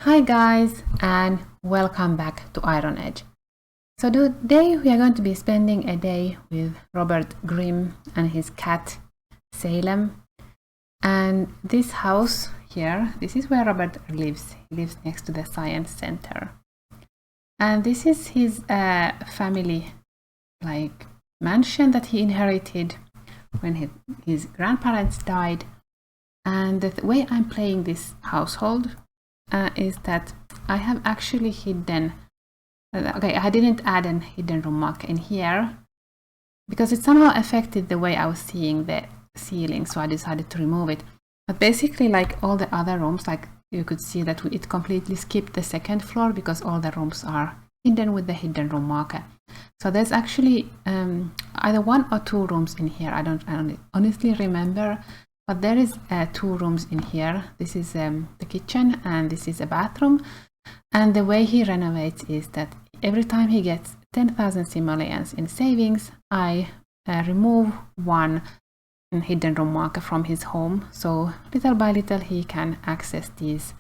Hi guys, and welcome back to Iron Edge. So today we are going to be spending a day with Robert Grimm and his cat Salem. And this house here, this is where Robert lives. He lives next to the Science Center. And this is his family mansion that he inherited when his grandparents died. And the way I'm playing this household is that I have actually hidden, I didn't add a hidden room marker in here because it somehow affected the way I was seeing the ceiling, so I decided to remove it. But basically, like all the other rooms, like you could see that it completely skipped the second floor because all the rooms are hidden with the hidden room marker. So there's actually either one or two rooms in here. I don't honestly remember. But there is 2 rooms in here. This is the kitchen and this is a bathroom. And the way he renovates is that every time he gets 10,000 simoleons in savings, I remove one hidden room marker from his home. So little by little he can access these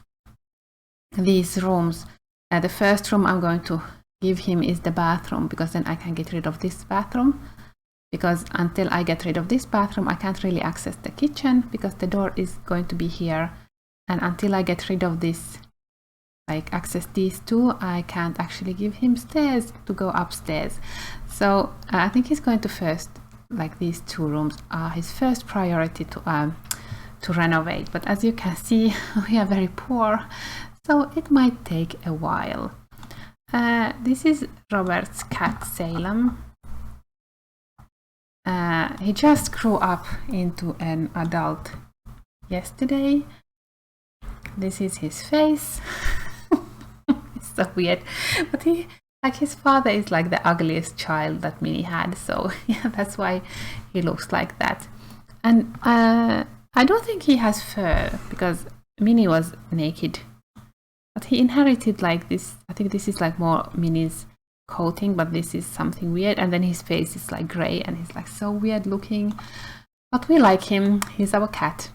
rooms. The first room I'm going to give him is the bathroom, because then I can get rid of this bathroom. Because until I get rid of this bathroom, I can't really access the kitchen because the door is going to be here. And until I get rid of this, access these two, I can't actually give him stairs to go upstairs. So I think he's going to first, these 2 rooms are his first priority to renovate. But as you can see, we are very poor, so it might take a while. This is Robert's cat, Salem. He just grew up into an adult yesterday. This is his face. It's so weird. But his father is like the ugliest child that Minnie had. So yeah, that's why he looks like that. And I don't think he has fur because Minnie was naked. But he inherited this. I think this is more Minnie's coating, but this is something weird. And then his face is gray and he's so weird looking, but we like him. He's our cat.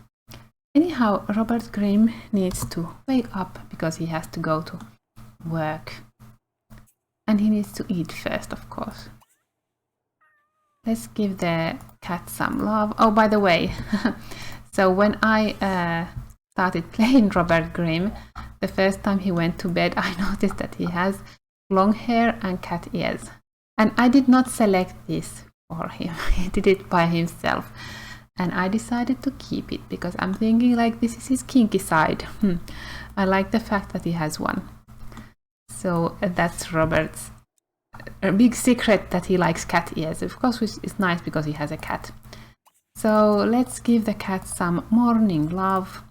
Anyhow, Robert Grimm needs to wake up because he has to go to work, and he needs to eat first, of course. Let's give the cat some love. Oh, by the way, so when I started playing Robert Grimm, the first time he went to bed, I noticed that he has long hair and cat ears, and I did not select this for him. He did it by himself, and I decided to keep it because I'm thinking this is his kinky side. I like the fact that he has one. So that's Robert's big secret, that he likes cat ears. Of course, it's nice because he has a cat. So let's give the cat some morning love.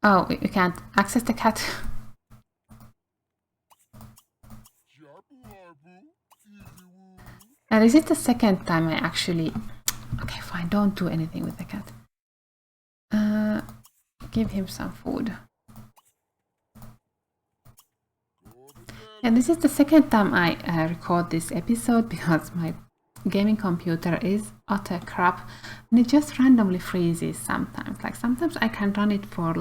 Oh, you can't access the cat. And this is the second time I actually... Okay, fine, don't do anything with the cat. Give him some food. And this is the second time I record this episode because my gaming computer is utter crap and it just randomly freezes sometimes. Sometimes I can run it for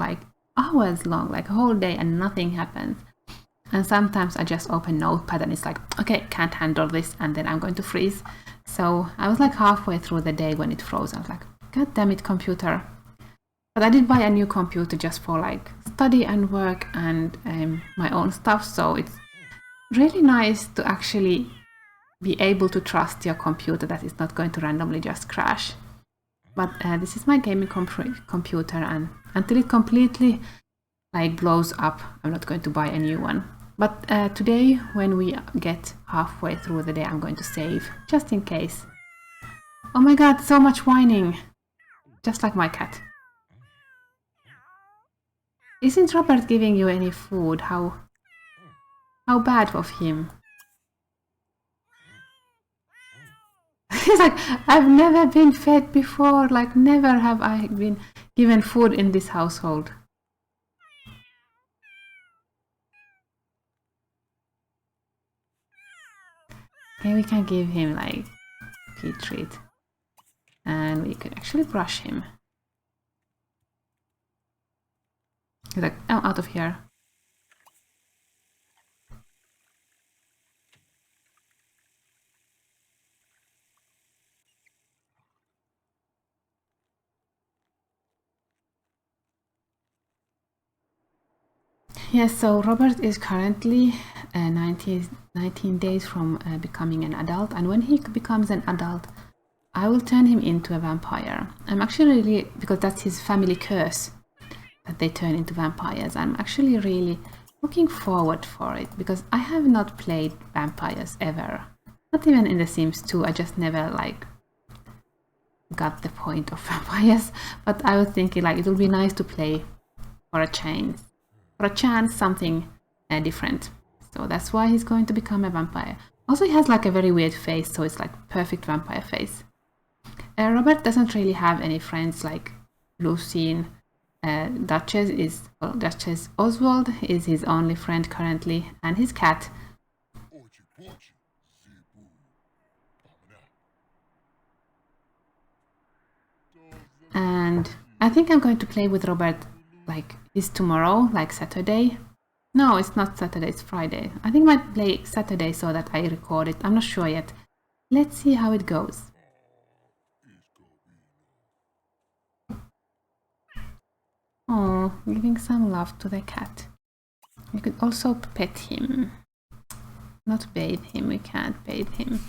hours long, a whole day, and nothing happens. And sometimes I just open Notepad and it's okay, can't handle this, and then I'm going to freeze. So I was halfway through the day when it froze. I was God damn it, computer. But I did buy a new computer just for study and work and my own stuff. So it's really nice to actually be able to trust your computer that it's not going to randomly just crash. But this is my gaming computer, and until it completely blows up, I'm not going to buy a new one. But today, when we get halfway through the day, I'm going to save, just in case. Oh my god, so much whining! Just like my cat. Isn't Robert giving you any food? How bad of him. He's I've never been fed before, never have I been given food in this household. Okay, we can give him pea treat, and we could actually brush him. He's like, I'm out of here. Yes, so Robert is currently 19 days from becoming an adult, and when he becomes an adult, I will turn him into a vampire. I'm actually really, because that's his family curse, that they turn into vampires. I'm actually really looking forward for it, because I have not played vampires ever. Not even in The Sims 2, I just never like got the point of vampires, but I was thinking like it would be nice to play for a chance something different. So that's why he's going to become a vampire. Also, he has like a very weird face, so it's like perfect vampire face. Robert doesn't really have any friends like Lucine. Duchess Oswald is his only friend currently, and his cat. And I think I'm going to play with Robert like is tomorrow, like Saturday. No, it's not Saturday, it's Friday. I think I might play Saturday so that I record it. I'm not sure yet. Let's see how it goes. Oh, giving some love to the cat. We could also pet him. Not bathe him, we can't bathe him.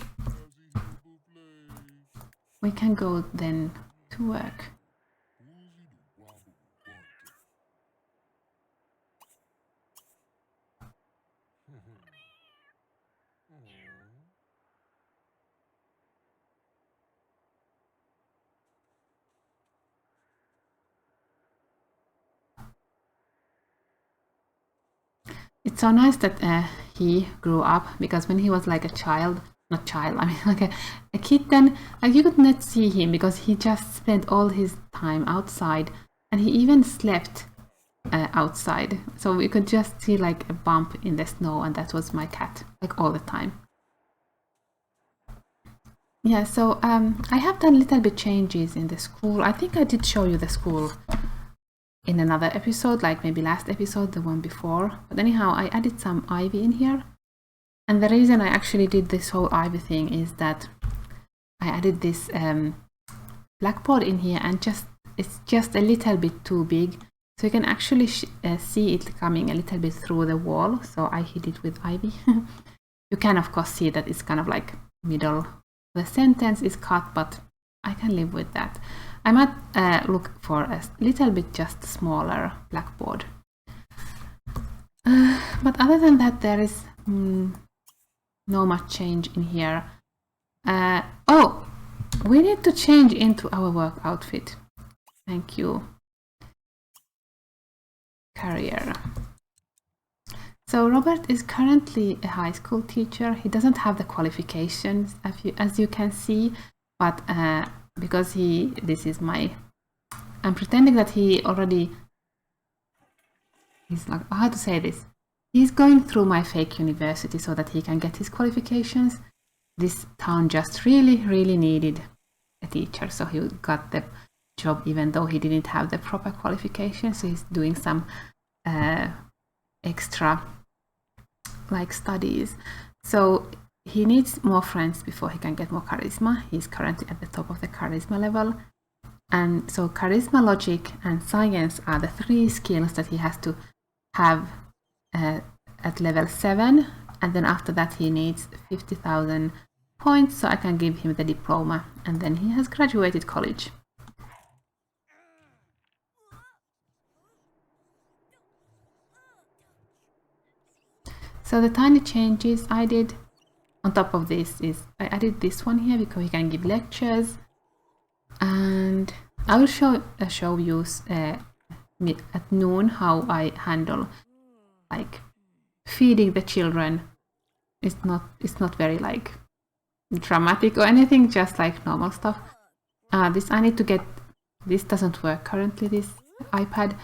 We can go then to work. It's so nice that he grew up, because when he was like a child, not child, I mean like a kitten, like you could not see him because he just spent all his time outside, and he even slept outside. So we could just see like a bump in the snow, and that was my cat, like all the time. Yeah, so I have done little bit changes in the school. I think I did show you the school in another episode, like maybe last episode, the one before. But anyhow, I added some ivy in here. And the reason I actually did this whole ivy thing is that I added this blackboard in here, and it's just a little bit too big. So you can actually see it coming a little bit through the wall. So I hid it with ivy. You can of course see that it's kind of like middle. The sentence is cut, but I can live with that. I might look for a little bit just smaller blackboard. But other than that, there is no much change in here. Oh, we need to change into our work outfit. Thank you. Career. So Robert is currently a high school teacher. He doesn't have the qualifications, as you can see, but because this is I'm pretending that he already, he's like, how to say this? He's going through my fake university so that he can get his qualifications. This town just really, really needed a teacher, so he got the job even though he didn't have the proper qualifications. So he's doing some extra like studies. So he needs more friends before he can get more charisma. He's currently at the top of the charisma level. And so charisma, logic, and science are the 3 skills that he has to have at level 7. And then after that he needs 50,000 points, so I can give him the diploma. And then he has graduated college. So the tiny changes I did on top of this is I added this one here because he can give lectures, and I will show you at noon how I handle like feeding the children. It's not very like dramatic or anything, just like normal stuff. This I need to get. This doesn't work currently, this iPad,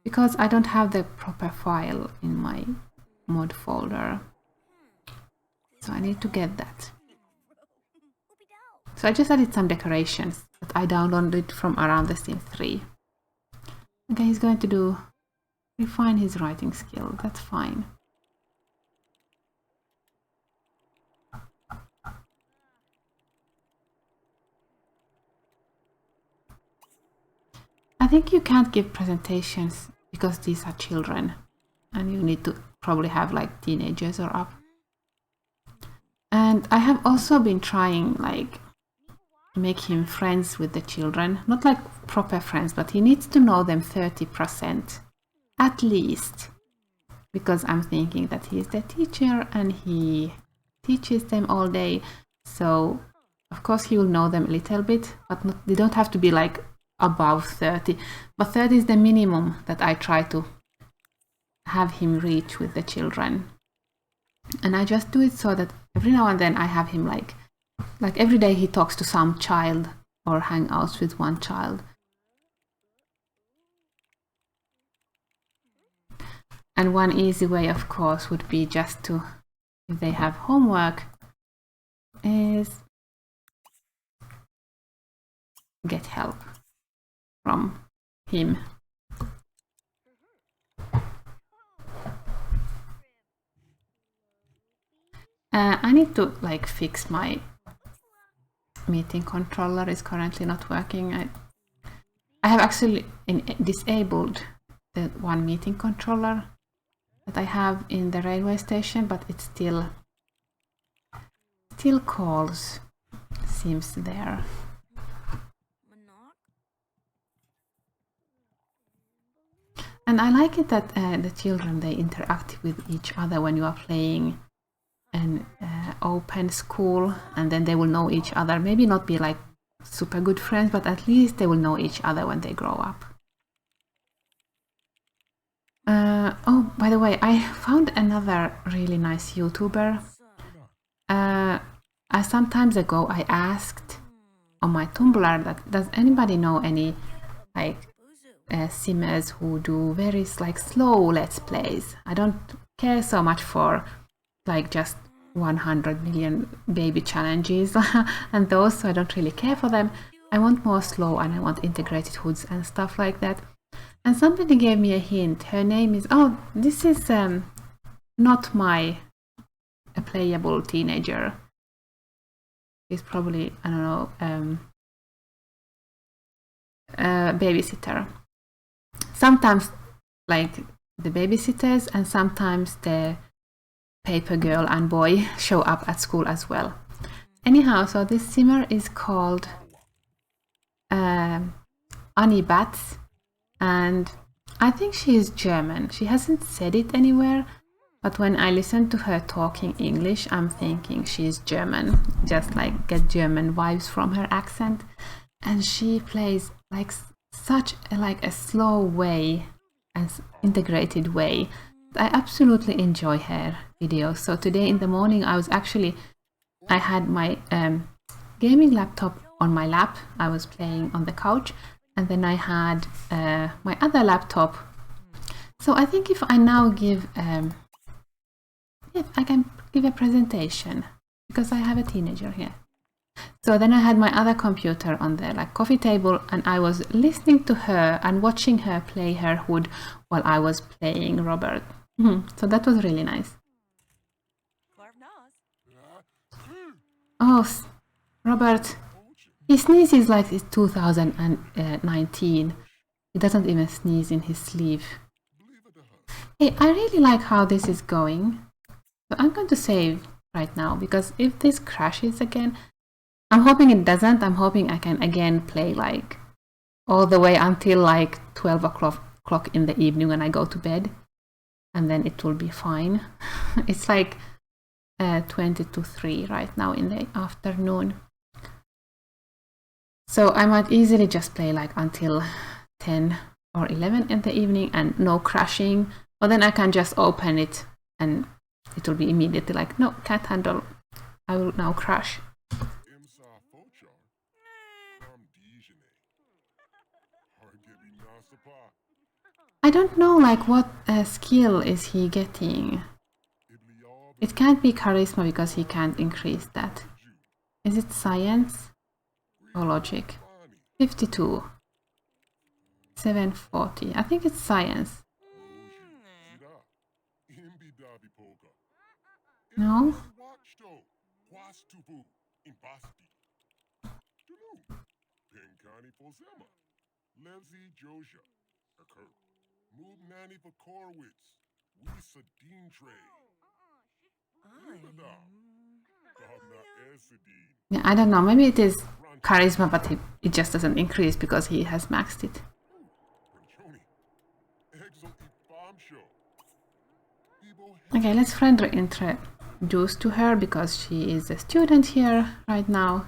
because I don't have the proper file in my mod folder. So I need to get that. So I just added some decorations that I downloaded from around The Sims 3. Okay, he's going to do refine his writing skill. That's fine. I think you can't give presentations because these are children and you need to probably have like teenagers or up. And I have also been trying like make him friends with the children, not like proper friends, but he needs to know them 30% at least, because I'm thinking that he's the teacher and he teaches them all day, so of course he will know them a little bit, but not, they don't have to be like above 30, but 30 is the minimum that I try to have him reach with the children. And I just do it so that every now and then I have him like every day he talks to some child or hang out with one child. And one easy way, of course, would be just to, if they have homework, is get help from him. I need to like fix my meeting controller. Is currently not working. I have actually disabled the one meeting controller that I have in the railway station, but it still calls, seems there. And I like it that the children, they interact with each other when you are playing an open school, and then they will know each other. Maybe not be like super good friends, but at least they will know each other when they grow up. Oh, by the way, I found another really nice YouTuber. Some times ago I asked on my Tumblr that does anybody know any like simmers who do very like slow let's plays. I don't care so much for like just 100 million baby challenges and those, so I don't really care for them. I want more slow and I want integrated hoods and stuff like that. And somebody gave me a hint. Her name is, oh, this is not a playable teenager. He's probably, I don't know, babysitter. Sometimes like the babysitters and sometimes the paper girl and boy show up at school as well. Anyhow, so this simmer is called Annie Batz, and I think she is German. She hasn't said it anywhere, but when I listen to her talking English, I'm thinking she's German, just like get German vibes from her accent. And she plays like such a slow way and integrated way. I absolutely enjoy her videos. So today in the morning I had my gaming laptop on my lap. I was playing on the couch, and then I had my other laptop. So I think if I now give I can give a presentation because I have a teenager here. So then I had my other computer on the coffee table, and I was listening to her and watching her play her hood while I was playing Robert. So that was really nice. Oh, Robert, he sneezes like it's 2019. He doesn't even sneeze in his sleeve. Hey, I really like how this is going. So I'm going to save right now, because if this crashes again, I'm hoping it doesn't. I'm hoping I can again play all the way until 12 o'clock in the evening when I go to bed, and then it will be fine. It's 20 to 3 right now in the afternoon. So I might easily just play until 10 or 11 in the evening and no crashing, or then I can just open it and it will be immediately no, can't handle, I will now crash. I don't know what skill is he getting. It can't be charisma because he can't increase that. Is it science or logic? 52. 740. I think it's science. No? Yeah, I don't know. Maybe it is charisma, but it just doesn't increase because he has maxed it. Okay, let's friendly introduce to her because she is a student here right now.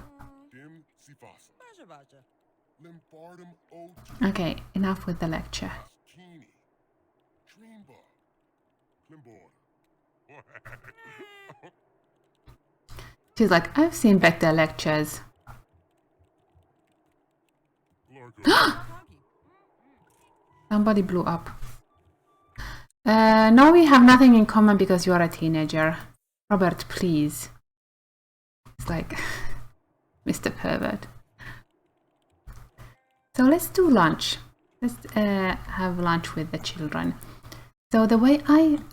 Okay, enough with the lecture. She's like, I've seen better lectures. Somebody blew up. No, we have nothing in common because you are a teenager. Robert, please. It's like, Mr. Pervert. So let's do lunch. Let's have lunch with the children. So the way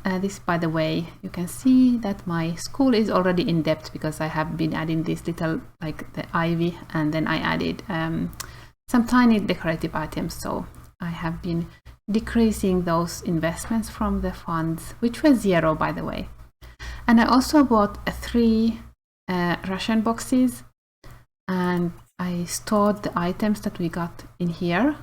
this by the way, you can see that my school is already in depth because I have been adding this little, like the ivy, and then I added some tiny decorative items. So I have been decreasing those investments from the funds, which was 0 by the way. And I also bought 3 ration boxes, and I stored the items that we got in here.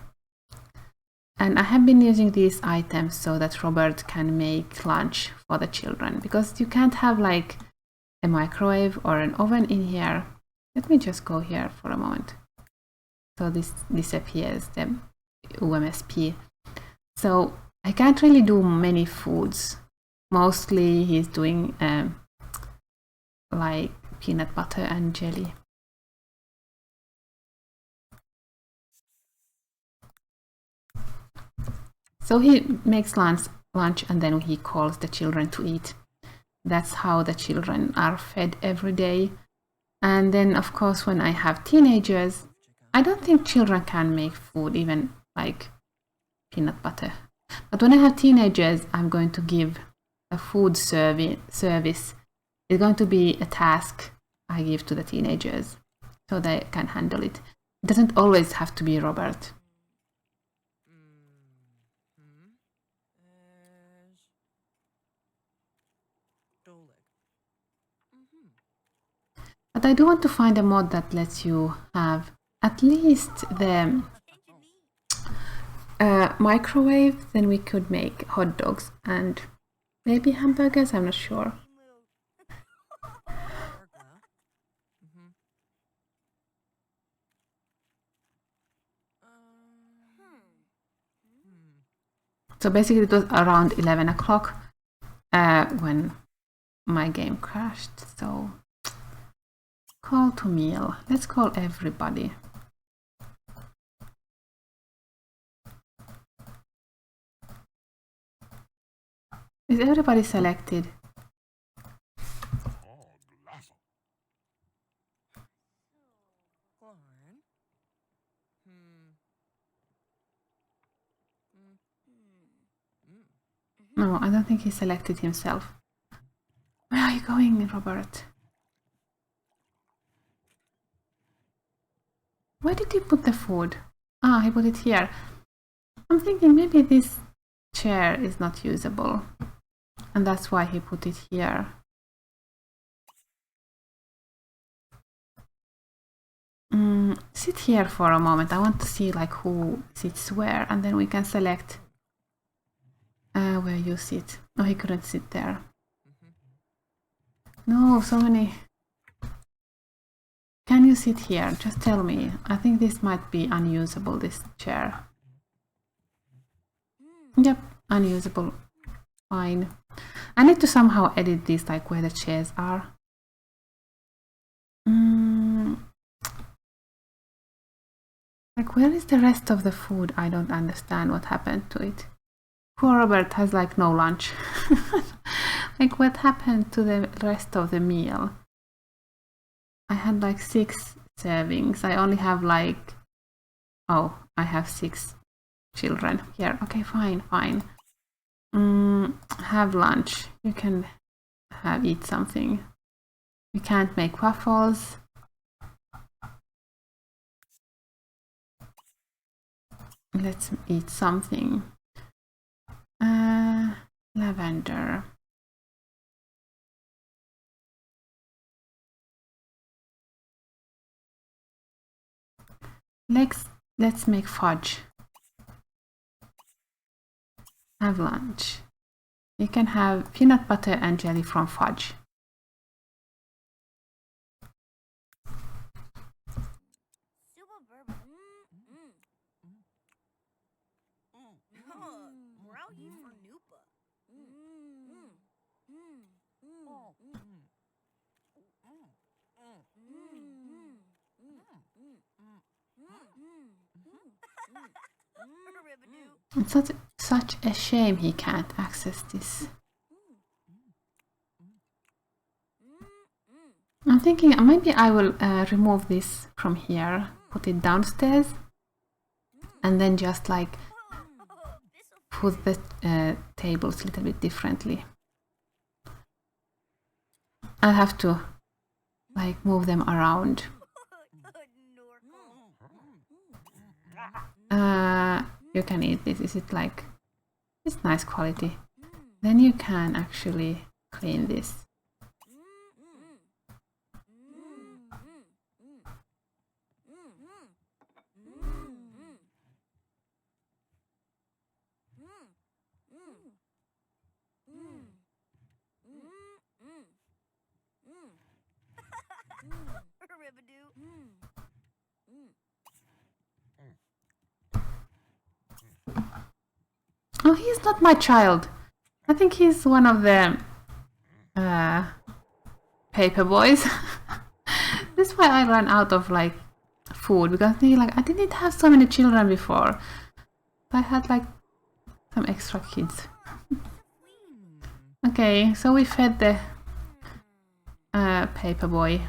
And I have been using these items so that Robert can make lunch for the children, because you can't have like a microwave or an oven in here. Let me just go here for a moment. So this disappears, the UMSP. So I can't really do many foods. Mostly he's doing like peanut butter and jelly. So he makes lunch and then he calls the children to eat. That's how the children are fed every day. And then of course when I have teenagers, I don't think children can make food, even like peanut butter. But when I have teenagers, I'm going to give a food service. It's going to be a task I give to the teenagers so they can handle it. It doesn't always have to be Robert. But I do want to find a mod that lets you have at least the microwave. Then we could make hot dogs and maybe hamburgers, I'm not sure. So basically it was around 11 o'clock when my game crashed. So call to meal. Let's call everybody. Is everybody selected? No, I don't think he selected himself. Where are you going, Robert? Where did he put the food? Ah, he put it here. I'm thinking maybe this chair is not usable, and that's why he put it here. Sit here for a moment. I want to see like who sits where, and then we can select where you sit. Oh, he couldn't sit there. No, so many. Can you sit here? Just tell me. I think this might be unusable, this chair. Yep, unusable. Fine. I need to somehow edit this, like where the chairs are. Like, where is the rest of the food? I don't understand what happened to it. Poor Robert has like no lunch. Like, what happened to the rest of the meal? I had like 6 servings. I only have like, oh, I have 6 children here. Okay, fine. Have lunch. You can eat something. We can't make waffles. Let's eat something. Lavender. Let's make fudge. Have lunch. You can have peanut butter and jelly from fudge. It's such a shame he can't access this. I'm thinking maybe I will remove this from here, put it downstairs, and then just like put the tables a little bit differently. I'll have to like move them around. You can eat this. Is it like, it's nice quality. Then you can actually clean this. Oh, he's not my child. I think he's one of the paper boys. That's why I ran out of like food, because I didn't have so many children before. I had like some extra kids. Okay, so we fed the paper boy.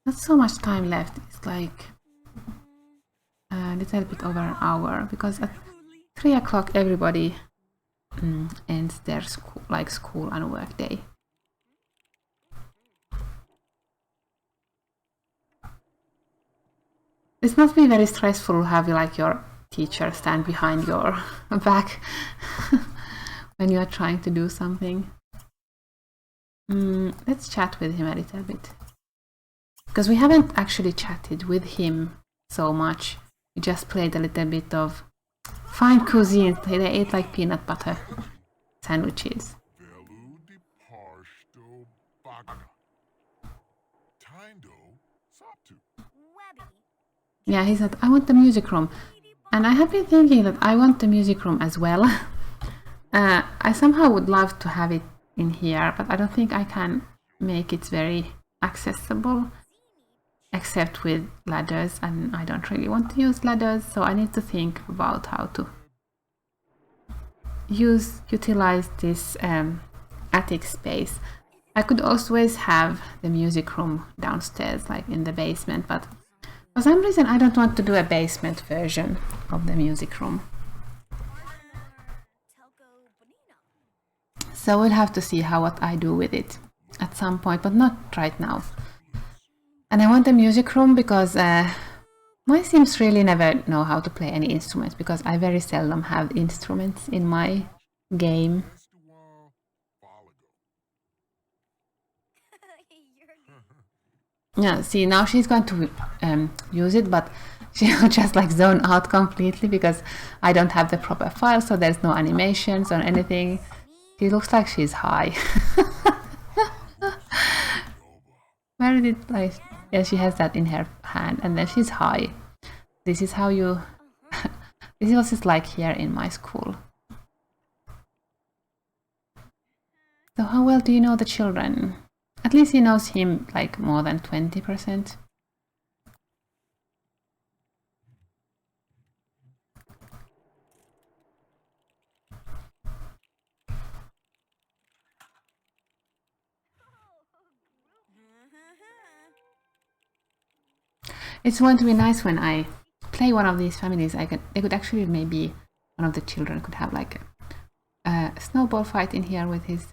Not so much time left. It's like a little bit over an hour, because at 3 o'clock everybody ends their school and work day. This must be very stressful to have like your teacher stand behind your back when you are trying to do something. Let's chat with him a little bit, because we haven't actually chatted with him so much. We just played a little bit of fine cuisine. They ate like peanut butter sandwiches. Yeah, he said, I want the music room. And I have been thinking that I want the music room as well. I somehow would love to have it in here, but I don't think I can make it very accessible, except with ladders, and I don't really want to use ladders, so I need to think about how to utilize this attic space. I could always have the music room downstairs, like in the basement, but for some reason I don't want to do a basement version of the music room. So we'll have to see what I do with it at some point, but not right now. And I want a music room because my Sims really never know how to play any instruments, because I very seldom have instruments in my game. Yeah, see, now she's going to use it, but she'll just like zone out completely because I don't have the proper file, so there's no animations or anything. She looks like she's high. Where did like, yeah, she has that in her hand, and then she's high. This is how you this is what it's like here in my school. So how well do you know the children? At least he knows him like more than 20%. It's going to be nice when I play one of these families. They could actually, maybe one of the children could have like a snowball fight in here with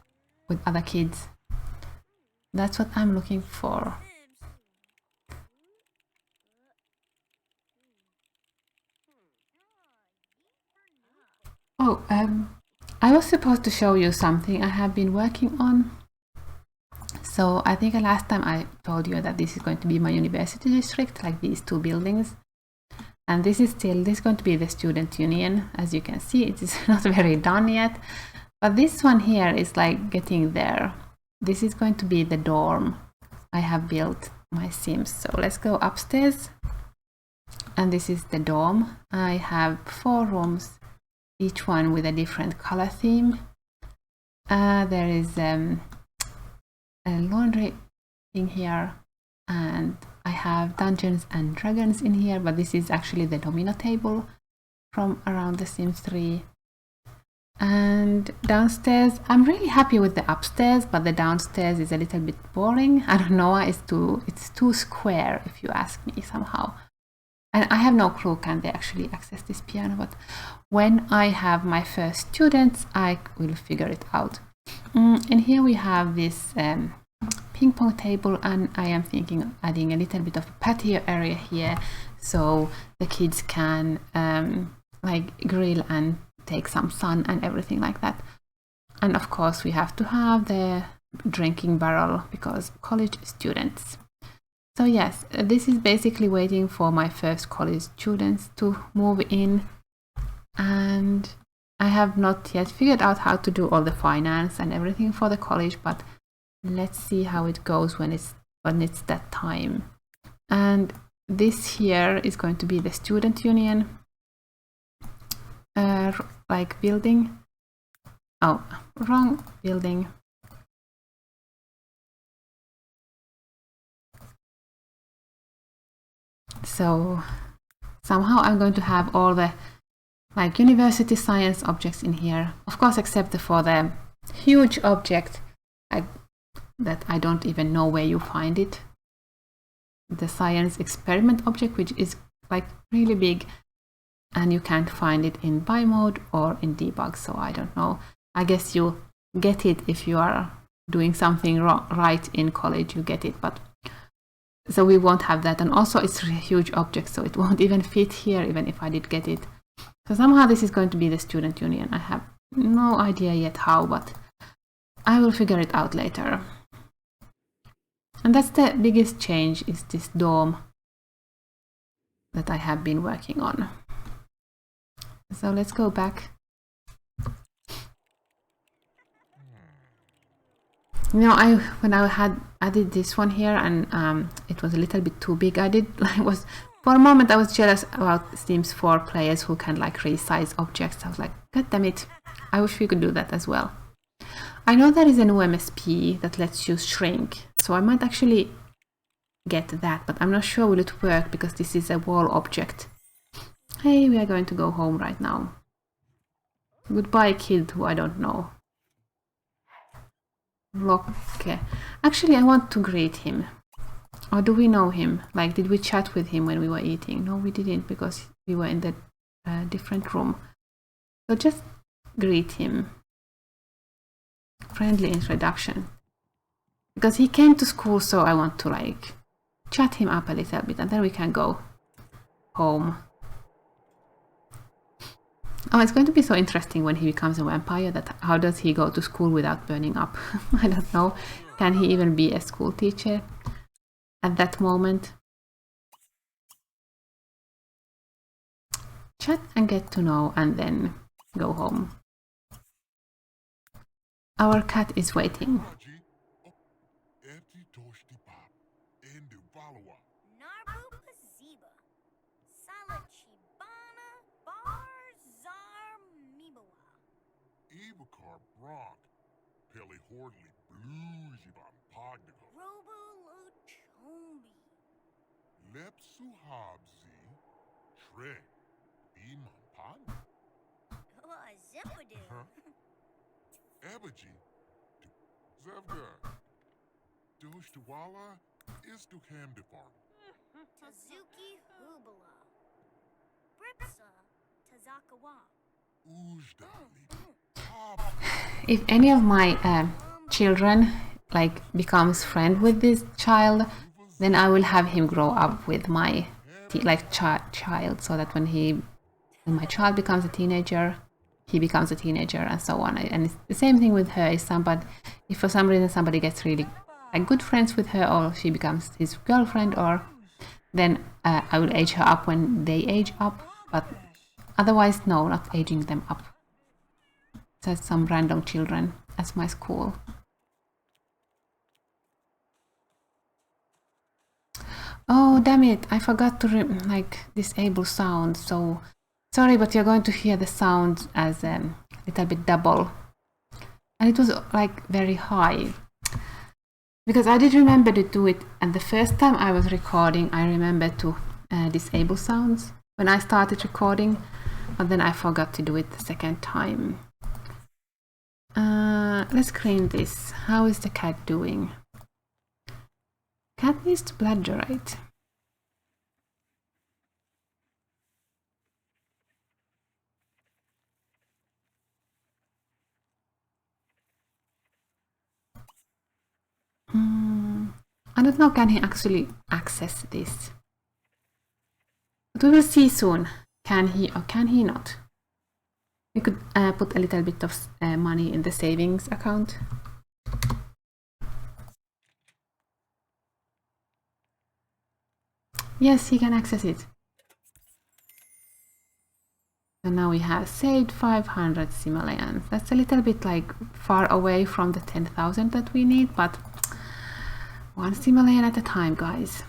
other kids. That's what I'm looking for. Oh, I was supposed to show you something I have been working on. So I think last time I told you that this is going to be my university district, like these two buildings. And this is going to be the student union. As you can see, it is not very done yet. But this one here is like getting there. This is going to be the dorm I have built my Sims. So let's go upstairs. And this is the dorm. I have 4 rooms, each one with a different color theme. There is a laundry thing here, and I have Dungeons and Dragons in here, but this is actually the domino table from around The Sims 3. And downstairs, I'm really happy with the upstairs, but the downstairs is a little bit boring. I don't know, it's too square if you ask me somehow. And I have no clue can they actually access this piano, but when I have my first students, I will figure it out. And here we have this ping pong table, and I am thinking of adding a little bit of a patio area here so the kids can like grill and take some sun and everything like that. And of course we have to have the drinking barrel because college students. So yes, this is basically waiting for my first college students to move in, and I have not yet figured out how to do all the finance and everything for the college, but let's see how it goes when it's that time. And this here is going to be the student union like building. Oh, wrong building. So somehow I'm going to have all the like university science objects in here, of course, except for the huge object that I don't even know where you find it, the science experiment object, which is like really big, and you can't find it in buy mode or in debug, so I don't know. I guess you get it if you are doing something right in college, you get it, but so we won't have that. And also it's a huge object, so it won't even fit here even if I did get it. So somehow this is going to be the student union. I have no idea yet how, but I will figure it out later. And that's the biggest change, is this dorm that I have been working on. So let's go back. You know, when I had added this one here, and it was a little bit too big. For a moment I was jealous about Sims 4 players who can like resize objects. I was like, god damn it, I wish we could do that as well. I know there is an OMSP that lets you shrink, so I might actually get that, but I'm not sure will it work because this is a wall object. Hey, we are going to go home right now. Goodbye, kid who I don't know. Locke. Actually, I want to greet him. Or do we know him? Like, did we chat with him when we were eating? No, we didn't, because we were in the different room. So just greet him. Friendly introduction. Because he came to school, so I want to like chat him up a little bit, and then we can go home. Oh, it's going to be so interesting when he becomes a vampire. That how does he go to school without burning up? I don't know. Can he even be a school teacher at that moment? chat and get to know and then go home. Our cat is waiting. If any of my children like becomes friend with this child, then I will have him grow up with my child, so that when my child becomes a teenager, he becomes a teenager, and so on. And it's the same thing with her. If for some reason somebody gets really good friends with her, or she becomes his girlfriend, or then I will age her up when they age up. But otherwise, no, not aging them up. Just some random children at my school. Oh, damn it, I forgot to disable sound, so sorry, but you're going to hear the sound as a little bit double. And it was like very high. Because I did remember to do it, and the first time I was recording, I remembered to disable sounds when I started recording, but then I forgot to do it the second time. Let's clean this. How is the cat doing? Cat needs to bladgerate. I don't know, can he actually access this? But we will see soon. Can he or can he not? We could put a little bit of money in the savings account. Yes, he can access it. And now we have saved 500 simoleons. That's a little bit far away from the 10,000 that we need, but one simoleon at a time, guys.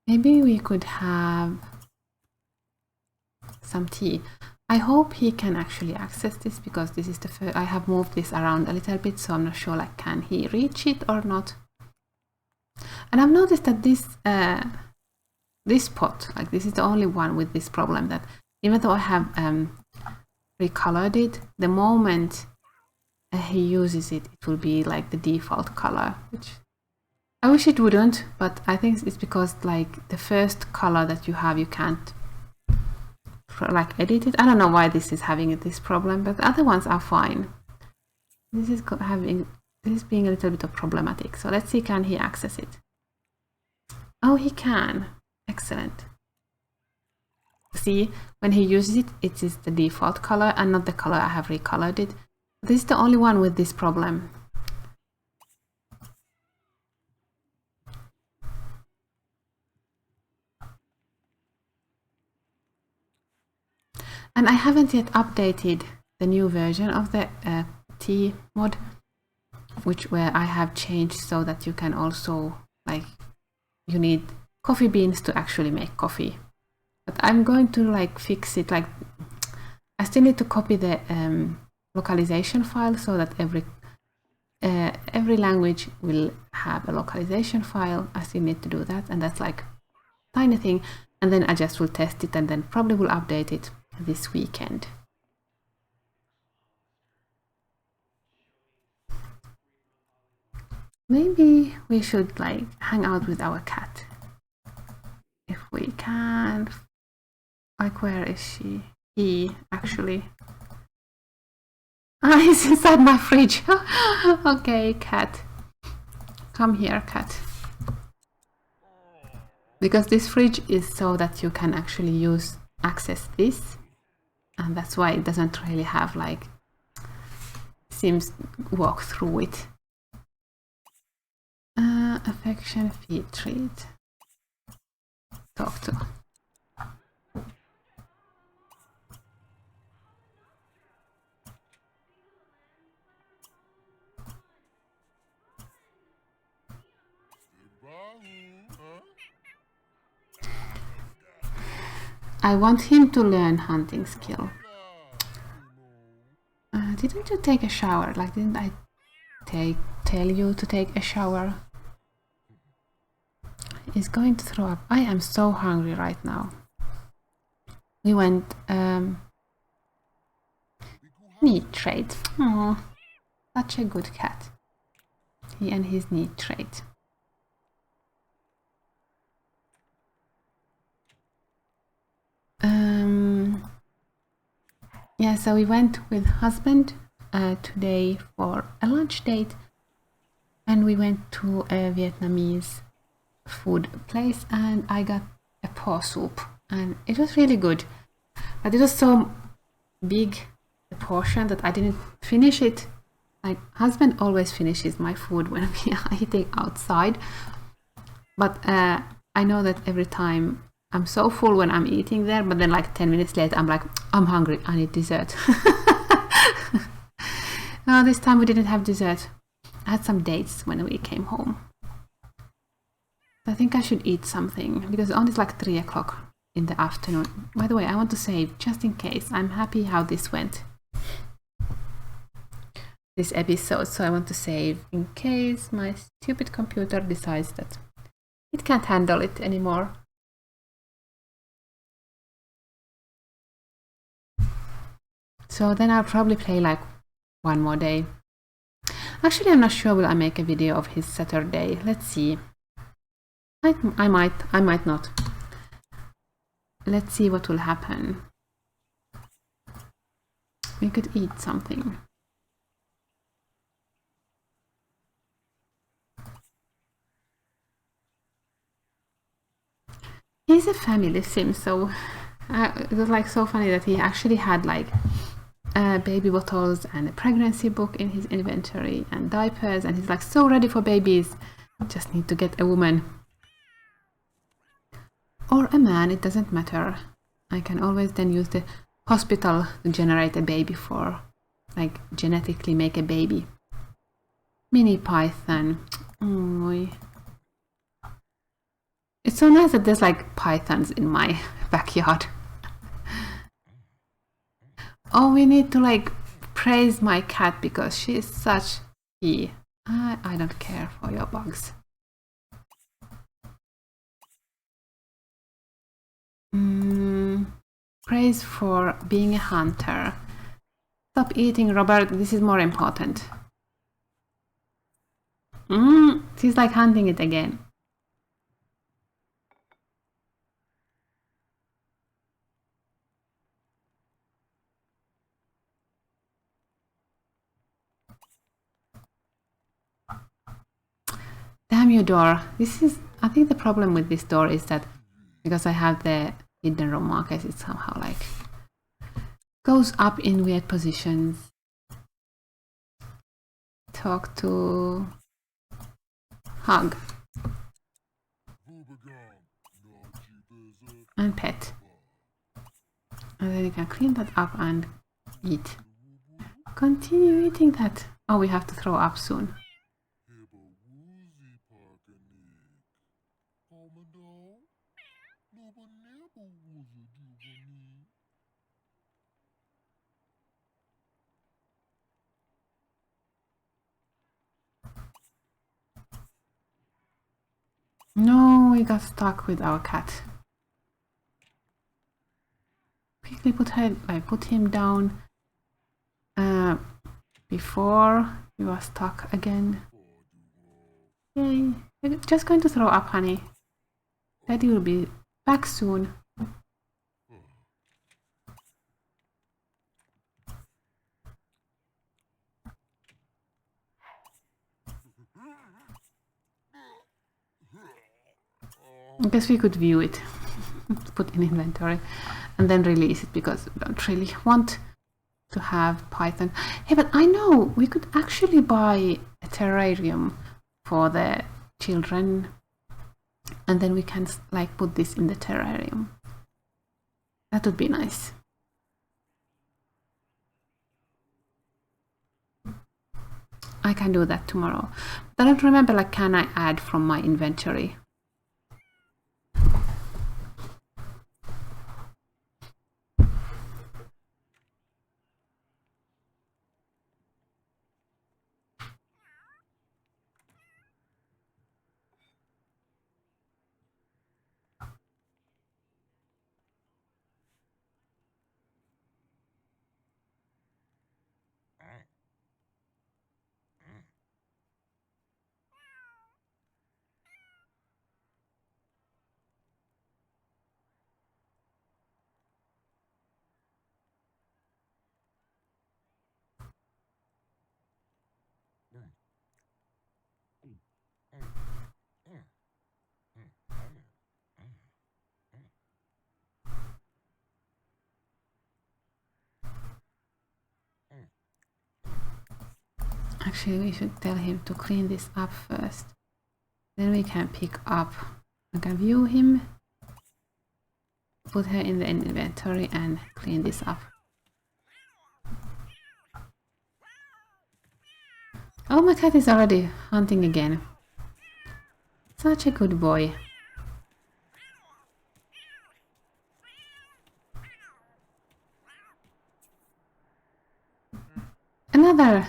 Maybe we could have some tea. I hope he can actually access this, because this is the first. I have moved this around a little bit, so I'm not sure can he reach it or not. And I've noticed that this pot, this is the only one with this problem, that even though I have recolored it, the moment he uses it, it will be the default color, which I wish it wouldn't, but I think it's because the first color that you have, you can't edit it. I don't know why this is having this problem, but the other ones are fine. This is being a little bit problematic. So let's see, can he access it? Oh, he can. Excellent. See, when he uses it, it is the default color and not the color I have recolored it. This is the only one with this problem. And I haven't yet updated the new version of the tea mod, where I have changed so that you can also you need coffee beans to actually make coffee. But I'm going to fix it. I still need to copy the localization file so that every language will have a localization file. I still need to do that, and that's tiny thing. And then I just will test it, and then probably will update it this weekend. Maybe we should like hang out with our cat. If we can. Like, where is she? He, actually. Ah, he's inside my fridge. Okay, cat. Come here, cat. Because this fridge is so that you can actually access this. And that's why it doesn't really have like Sims walk through it. Affection, feed, treat. Talk to. I want him to learn hunting skill. Didn't you take a shower? Like, didn't I tell you to take a shower? He's going to throw up. I am so hungry right now. We went need trait. Oh, such a good cat. He and his need trait. Yeah, so we went with husband today for a lunch date, and we went to a Vietnamese food place, and I got a paw soup, and it was really good, but it was so big, the portion, that I didn't finish it. My husband always finishes my food when we are eating outside, but I know that every time I'm so full when I'm eating there, but then like 10 minutes later I'm like, I'm hungry, I need dessert. No, this time we didn't have dessert. I had some dates when we came home. I think I should eat something, because only it's like 3 o'clock in the afternoon. By the way, I want to save, just in case. I'm happy how this went, this episode, so I want to save in case my stupid computer decides that it can't handle it anymore. So then I'll probably play like one more day. Actually, I'm not sure will I make a video of his Saturday. Let's see. I might not. Let's see what will happen. We could eat something. He's a family sim, so it was like so funny that he actually had like baby bottles and a pregnancy book in his inventory and diapers, and he's like so ready for babies. Just need to get a woman or a man, it doesn't matter. I can always then use the hospital to generate a baby, for like genetically make a baby. Mini python. Oh, it's so nice that there's like pythons in my backyard. Oh, we need to like praise my cat because she is such I don't care for your bugs. Praise for being a hunter. Stop eating, Robert. This is more important. She's like hunting it again. Damn you, door. This is, I think the problem with this door is that because I have the hidden room markers, it somehow like goes up in weird positions. Talk to, hug, and pet. And then you can clean that up and eat. Continue eating that. Oh, we have to throw up soon. No, we got stuck with our cat. Quickly put him down before he was stuck again. Yay. I'm just going to throw up, honey. Daddy will be back soon. I guess we could view it, put in inventory, and then release it because we don't really want to have Python. Hey, but I know we could actually buy a terrarium for the children, and then we can like put this in the terrarium. That would be nice. I can do that tomorrow. But I don't remember, like, can I add from my inventory? Actually, we should tell him to clean this up first. Then we can pick up. I can view him, put her in the inventory and clean this up. Oh, my cat is already hunting again. Such a good boy. Another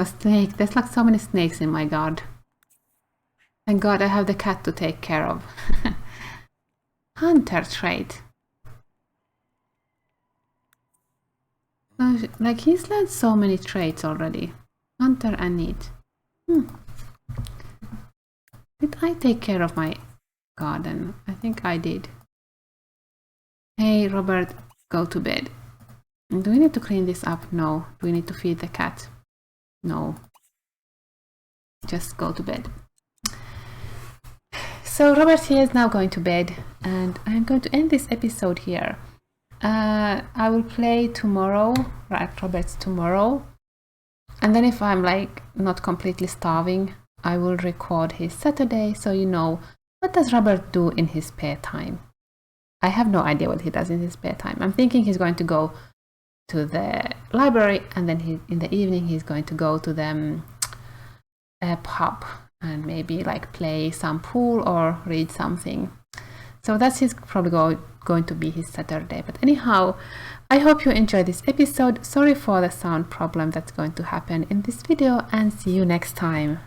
snake. There's like so many snakes in my garden. Thank God I have the cat to take care of. Hunter trait. Like, he's learned so many traits already. Hunter and neat. Did I take care of my garden? I think I did. Hey, Robert, go to bed. Do we need to clean this up? No. Do we need to feed the cat? No. Just go to bed. So Robert here is now going to bed, and I'm going to end this episode here. I will play tomorrow, right, Robert's tomorrow. And then if I'm like not completely starving, I will record his Saturday, so you know, what does Robert do in his spare time? I have no idea what he does in his spare time. I'm thinking he's going to go to the library, and then in the evening he's going to go to the pub and maybe like play some pool or read something. So that's probably going to be his Saturday. But anyhow, I hope you enjoyed this episode. Sorry for the sound problem that's going to happen in this video, and see you next time.